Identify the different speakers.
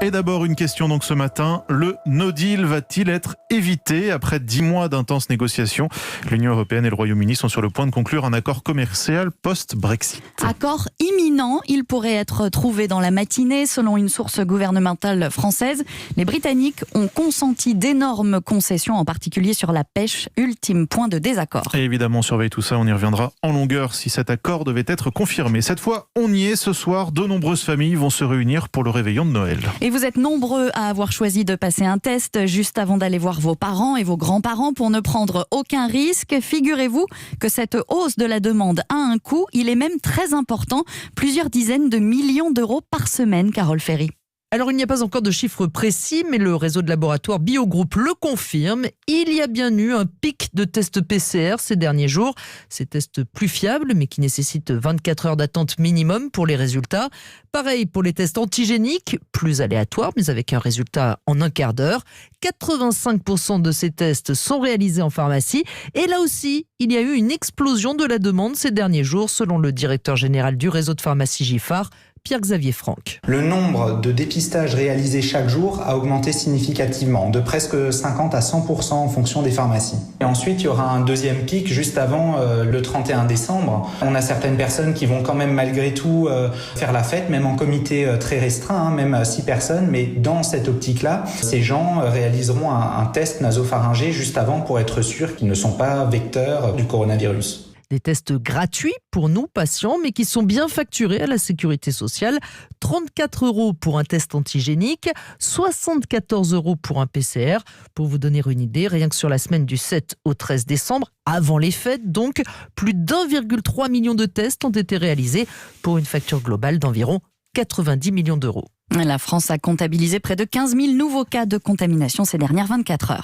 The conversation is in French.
Speaker 1: Et d'abord, une question donc ce matin. Le no deal va-t-il être évité? Après 10 mois d'intenses négociations, l'Union européenne et le Royaume-Uni sont sur le point de conclure un accord commercial post-Brexit.
Speaker 2: Accord imminent, il pourrait être trouvé dans la matinée. Selon une source gouvernementale française, les Britanniques ont consenti d'énormes concessions, en particulier sur la pêche, ultime point de désaccord.
Speaker 1: Et évidemment, on surveille tout ça, on y reviendra en longueur si cet accord devait être confirmé. Cette fois, on y est. Ce soir, de nombreuses familles vont se réunir pour le réveillon de Noël.
Speaker 2: Et vous êtes nombreux à avoir choisi de passer un test juste avant d'aller voir vos parents et vos grands-parents pour ne prendre aucun risque. Figurez-vous que cette hausse de la demande a un coût. Il est même très important. Plusieurs dizaines de millions d'euros par semaine, Carole Ferry.
Speaker 3: Alors, il n'y a pas encore de chiffres précis, mais le réseau de laboratoires Biogroup le confirme. Il y a bien eu un pic de tests PCR ces derniers jours. Ces tests plus fiables, mais qui nécessitent 24 heures d'attente minimum pour les résultats. Pareil pour les tests antigéniques, plus aléatoires, mais avec un résultat en un quart d'heure. 85% de ces tests sont réalisés en pharmacie. Et là aussi, il y a eu une explosion de la demande ces derniers jours, selon le directeur général du réseau de pharmacie Giffard, Pierre-Xavier Franck.
Speaker 4: Le nombre de dépistages réalisés chaque jour a augmenté significativement, de presque 50 à 100% en fonction des pharmacies. Et ensuite, il y aura un deuxième pic juste avant le 31 décembre. On a certaines personnes qui vont quand même malgré tout faire la fête, même en comité très restreint, même 6 personnes. Mais dans cette optique-là, ces gens réaliseront un test nasopharyngé juste avant pour être sûrs qu'ils ne sont pas vecteurs du coronavirus.
Speaker 3: Des tests gratuits pour nous, patients, mais qui sont bien facturés à la sécurité sociale. 34 € pour un test antigénique, 74 € pour un PCR. Pour vous donner une idée, rien que sur la semaine du 7 au 13 décembre, avant les fêtes, donc, plus d'1,3 million de tests ont été réalisés pour une facture globale d'environ 90 millions d'euros.
Speaker 2: La France a comptabilisé près de 15 000 nouveaux cas de contamination ces dernières 24 heures.